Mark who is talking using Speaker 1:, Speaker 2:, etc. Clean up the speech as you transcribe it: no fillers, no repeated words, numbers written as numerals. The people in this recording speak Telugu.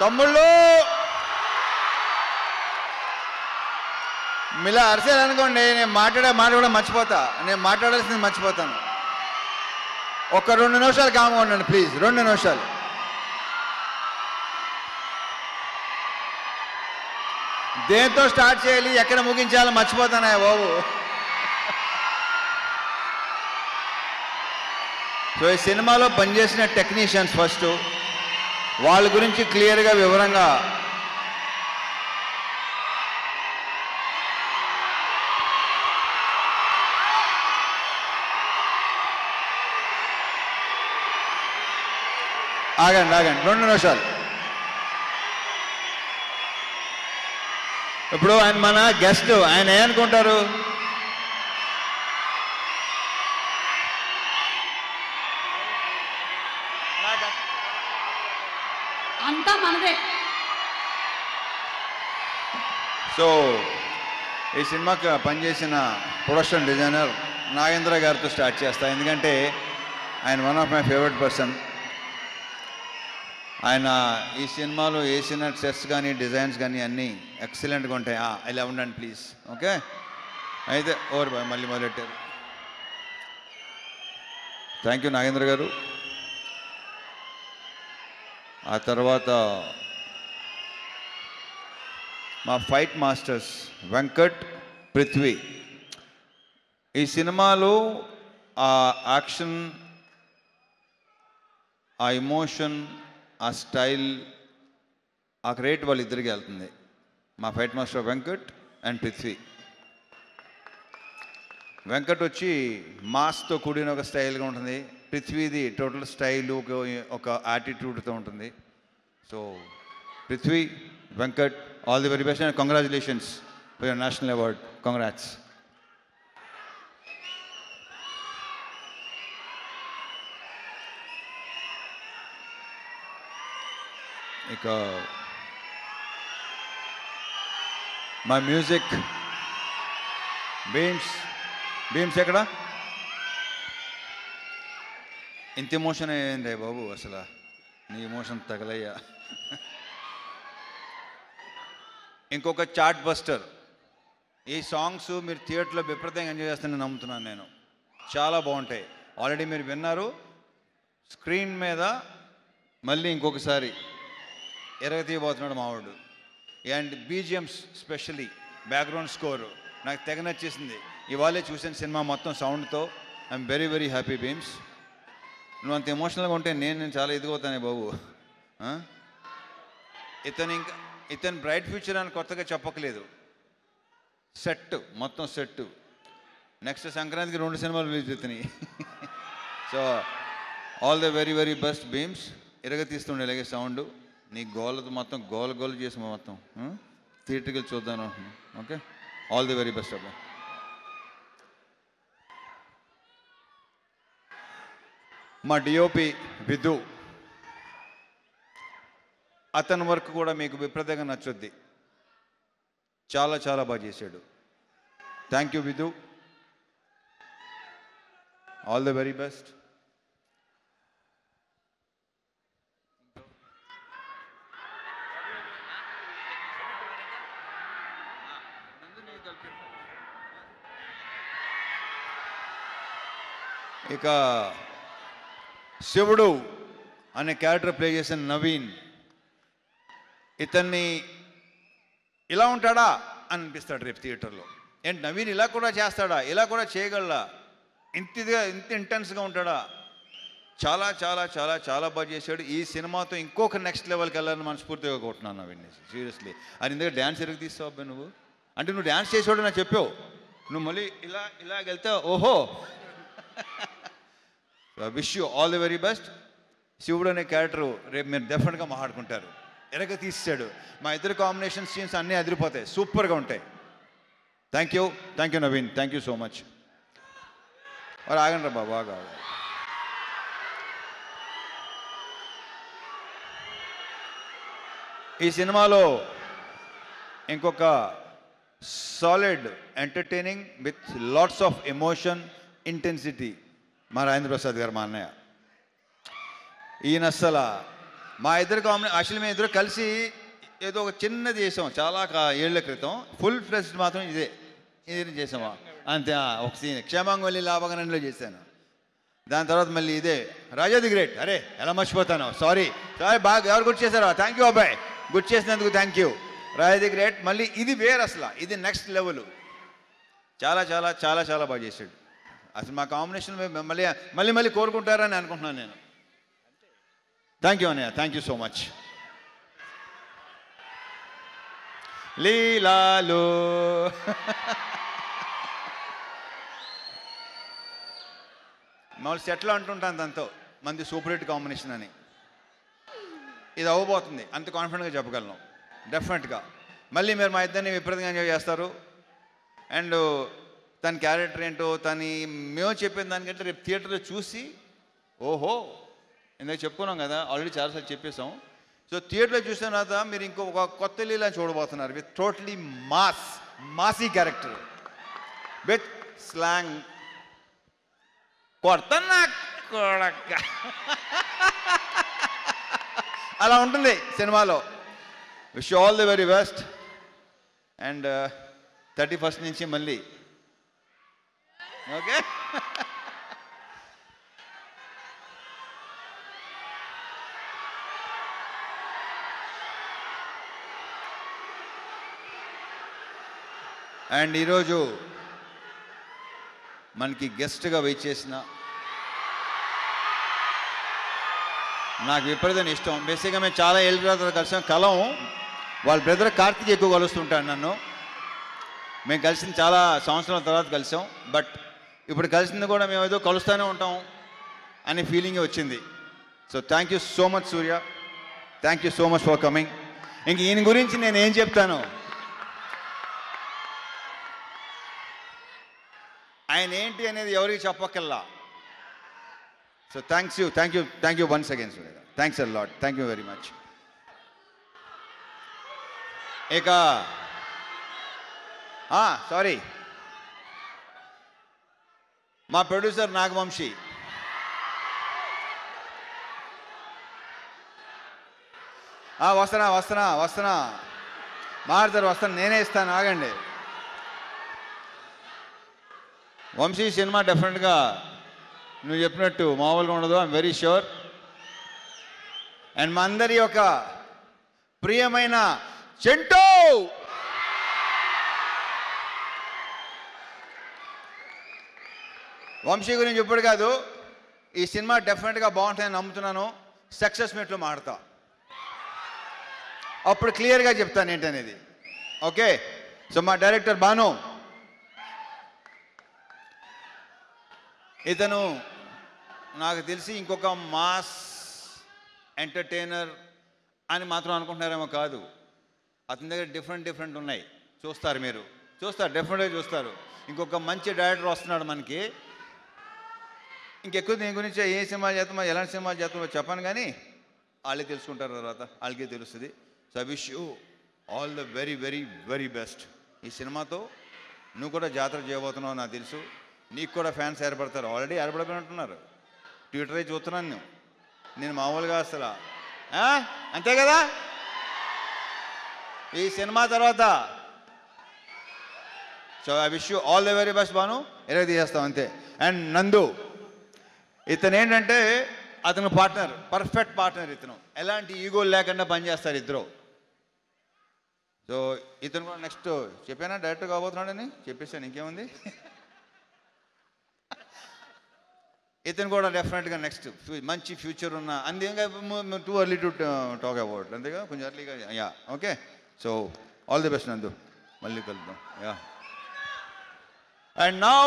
Speaker 1: తమ్ముళ్ళు మీలా అరిసేయాలనుకోండి, నేను మాట కూడా మర్చిపోతా. నేను మాట్లాడాల్సింది మర్చిపోతాను. ఒక 2 నిమిషాలు కామ్గా ఉండండి ప్లీజ్. 2 నిమిషాలు. దేంతో స్టార్ట్ చేయాలి, ఎక్కడ ముగించాలో మర్చిపోతానా బాబు. సో ఈ సినిమాలో పనిచేసిన టెక్నీషియన్స్ ఫస్ట్, వాళ్ళ గురించి క్లియర్గా వివరంగా ఆగండి 2 నిమిషాలు. ఇప్పుడు ఆయన మన గెస్ట్, ఆయన ఏమనుకుంటారు?
Speaker 2: అంతా మనదే.
Speaker 1: సో ఈ సినిమాకి పనిచేసిన ప్రొడక్షన్ డిజైనర్ నాగేంద్ర గారితో స్టార్ట్ చేస్తా, ఎందుకంటే ఆయన one of my favourite person. ఆయన ఈ సినిమాలో వేసిన సెట్స్ కానీ డిజైన్స్ కానీ అన్నీ ఎక్సలెంట్గా ఉంటాయి. ఇలా ఉండండి ప్లీజ్. ఓకే, అయితే ఓవర్ బాయ్, మళ్ళీ మొదలెట్టారు. థ్యాంక్ యూ నాగేంద్ర గారు. ఆ తర్వాత మా ఫైట్ మాస్టర్స్ వెంకట్, పృథ్వీ. ఈ సినిమాలో ఆ యాక్షన్, ఆ ఎమోషన్, ఆ స్టైల్, ఆ క్రెడిట్ వాళ్ళిద్దరికి వెళ్తుంది. మా fight master Venkat and Prithvi. Venkat వచ్చి మాస్తో కూడిన ఒక స్టైల్గా ఉంటుంది. పృథ్వీది టోటల్ స్టైల్, ఒక యాటిట్యూడ్తో ఉంటుంది. So Prithvi, Venkat, all the very best and congratulations for your national award. Congrats. ఇక మా మ్యూజిక్ భీమ్స్ ఎక్కడ? ఇంత ఎమోషన్ అయ్యింది బాబు, అసలు నీ ఎమోషన్ తగలయ్యా. ఇంకొక చార్ట్ బస్టర్. ఈ సాంగ్స్ మీరు థియేటర్లో విపరీతంగా ఎంజాయ్ చేస్తానని నమ్ముతున్నాను నేను. చాలా బాగుంటాయి. ఆల్రెడీ మీరు విన్నారు. స్క్రీన్ మీద మళ్ళీ ఇంకొకసారి ఎరగతీయబోతున్నాడు మావాడు. And BGMs, specially background score నాకు తెగ నచ్చేసింది. ఇవాళే చూసిన సినిమా మొత్తం సౌండ్తో. I'm very very happy Bheems. నువ్వు అంత ఎమోషనల్గా ఉంటే నేను చాలా ఎదిగవుతానే బాబు. ఇతను బ్రైట్ ఫ్యూచర్ అని కొత్తగా చెప్పకలేదు. సెట్, మొత్తం సెట్. నెక్స్ట్ సంక్రాంతికి 2 సినిమాలు రిలీజ్ అవుతున్నాయి. So all the very very best Bheems. ఎరగతీస్తుండే ఇలాగే సౌండ్. నీ గోలతో మొత్తం గోల చేసి మొత్తం థియేటర్కి వెళ్ళి చూద్దాను. Okay, all the very best అబ్బా. మా డిఓపి విధు, అతని వర్క్ కూడా మీకు విపరీతంగా నచ్చుద్ది. చాలా చాలా బాగా చేశాడు. Thank you Vidhu, all the very best. ఇక శివుడు అనే క్యారెక్టర్ ప్లే చేసిన నవీన్. ఇతన్ని ఇలా ఉంటాడా అని అనిపిస్తాడు రేపు థియేటర్లో. ఏంటి నవీన్ ఇలా కూడా చేస్తాడా, ఇలా కూడా చేయగలడా, ఇంత ఇంటెన్స్గా ఉంటాడా? చాలా చాలా చాలా చాలా బాగా చేశాడు. ఈ సినిమాతో ఇంకొక నెక్స్ట్ లెవెల్కి వెళ్ళాలని మనస్ఫూర్తిగా కొట్టున్నాను నవీన్. సీరియస్లీ. అది ఇందులో డ్యాన్స్ ఎరుగు తీస్తావు అబ్బాయి నువ్వు. అంటే నువ్వు డ్యాన్స్ చేసేవాడు నాకు చెప్పావు. నువ్వు మళ్ళీ ఇలా వెళ్తే ఓహో. Wish you all the very best. శివుడు అనే క్యారెక్టరు రేపు మీరు డెఫినెట్గా మాట్లాడుకుంటారు. ఎరగ తీసాడు. మా ఇద్దరు కాంబినేషన్ సీన్స్ అన్నీ అదిరిపోతాయి, సూపర్గా ఉంటాయి. Thank you Naveen, thank you so much. మరి ఆగండి రా బాగా. ఈ సినిమాలో ఇంకొక solid entertaining with lots of emotion, intensity మా రాజేంద్ర ప్రసాద్ గారు, మా అన్నయ్య. ఈయన అస్సలు మా ఇద్దరు యాక్చువల్లీ మేము ఇద్దరు కలిసి ఏదో ఒక చిన్నది చేసాం చాలా ఏళ్ల క్రితం. ఫుల్ ఫ్లెజ్డ్ మాత్రం ఇది చేసామా అంతే. ఒక సీన్ క్షేమాంగవల్లి లాభగనంలో చేశాను. దాని తర్వాత మళ్ళీ ఇదే రాజా ది గ్రేట్. అరే ఎలా మర్చిపోతాను, సారీ బాగా ఎవరు గుర్తు చేశారో థ్యాంక్ యూ అబ్బాయి, గుర్తు చేసినందుకు thank you. Raja the great మళ్ళీ ఇది వేరు, అసలు ఇది నెక్స్ట్ లెవెల్. చాలా చాలా చాలా చాలా బాగా చేశాడు. అసలు మా కాంబినేషన్ మళ్ళీ మళ్ళీ మళ్ళీ కోరుకుంటారని అనుకుంటున్నాను నేను. థ్యాంక్ యూ అన్నయ్య, థ్యాంక్ యూ సో మచ్. లీలాలు మామూలు సెట్లో అంటుంటాను దాంతో మంది సూపర్ హిట్ కాంబినేషన్ అని. ఇది అవ్వబోతుంది, అంత కాన్ఫిడెంట్గా చెప్పగలను డెఫినెట్గా. మళ్ళీ మీరు మా ఇద్దరిని విపరీతంగా ఎంజాయ్ చేస్తారు. అండ్ తన క్యారెక్టర్ ఏంటో మేము చెప్పిన దానికంటే రేపు థియేటర్లో చూసి ఓహో ఇందాక చెప్పుకున్నాం కదా, ఆల్రెడీ చాలాసార్లు చెప్పేసాం. సో థియేటర్లో చూసిన తర్వాత మీరు ఇంకొక కొత్త లీలా చూడబోతున్నారు with totally massy character with slang. కొడతన్నా కొడక అలా ఉంటుంది సినిమాలో. Wish all the very best. And 31st నుంచి మళ్ళీ ఓకే. అండ్ ఈరోజు మనకి గెస్ట్గా వెయిట్ చేసిన నాకు విపరీతం ఇష్టం. బేసిక్గా మేము చాలా ఏళ్ళ తర్వాత కలిసాం. వాళ్ళ బ్రదర్ కార్తీక్ ఎక్కువ కలుస్తుంటాడు నన్ను. మేము కలిసిన చాలా సంవత్సరాల తర్వాత కలిసాం. బట్ ఇప్పుడు కలిసింది కూడా మేము ఏదో కలుస్తూనే ఉంటాం అనే ఫీలింగ్ వచ్చింది. So thank you so much Surya, thank you so much for coming. ఇంక ఈయన గురించి నేను ఏం చెప్తాను, ఆయన ఏంటి అనేది ఎవరికి చెప్పక్కల్లా. So thank you once again Surya. Thanks a lot, thank you very much. ఇక సారీ మా ప్రొడ్యూసర్ నాగవంశీ. వస్తున్నా మారుతారు, వస్తాను, నేనే ఇస్తాను, ఆగండి. వంశీ సినిమా డెఫినెట్గా నువ్వు చెప్పినట్టు మామూలుగా ఉండదు, ఐఎమ్ వెరీ ష్యూర్. అండ్ మా అందరి యొక్క ప్రియమైన చెంటూ వంశీ గురించి ఇప్పుడు కాదు, ఈ సినిమా డెఫినెట్గా బాగుంటుందని నమ్ముతున్నాను. సక్సెస్ మీట్లో మాడతా, అప్పుడు క్లియర్గా చెప్తాను ఏంటనేది. ఓకే. సో మా డైరెక్టర్ బాను, ఇతను నాకు తెలిసి ఇంకొక మాస్ ఎంటర్టైనర్ అని మాత్రం అనుకుంటున్నారేమో కాదు. అతని దగ్గర డిఫరెంట్ ఉన్నాయి. చూస్తారు, మీరు చూస్తారు, డెఫినెట్గా చూస్తారు. ఇంకొక మంచి డైరెక్టర్ వస్తున్నాడు మనకి. ఇంకెక్కువ దీని గురించి ఏ సినిమా చేస్తామో ఎలాంటి సినిమా చేస్తామో చెప్పాను, కానీ వాళ్ళే తెలుసుకుంటారు తర్వాత, వాళ్ళకే తెలుస్తుంది. So I wish you all the very very very best. ఈ సినిమాతో నువ్వు కూడా జాతర చేయబోతున్నావు నాకు తెలుసు. నీకు కూడా ఫ్యాన్స్ ఏర్పడతారు, ఆల్రెడీ ఏర్పడిపోయినట్టున్నారు. ట్విట్టరే చూస్తున్నాను నేను మామూలుగా అసలు. అంతే కదా. ఈ సినిమా తర్వాత so I wish you all the very best Bhanu. ఎలాగ తీసేస్తాం అంతే. అండ్ నందు, ఇతను ఏంటంటే అతను పార్ట్నర్, పర్ఫెక్ట్ పార్ట్నర్. ఇతను ఎలాంటి ఈగోలు లేకుండా పనిచేస్తారు ఇద్దరు. సో ఇతను కూడా నెక్స్ట్ చెప్పానా డైరెక్టర్ కాబోతున్నాడని చెప్పేసాను, ఇంకేముంది. ఇతను కూడా డెఫినెట్గా నెక్స్ట్ మంచి ఫ్యూచర్ ఉన్న, అంతేగా too early to talk about, అంతేగా కొంచెం ఎర్లీగా. Yeah okay. So all the best నందు, మళ్ళీ కలుద్దాం. యా. And now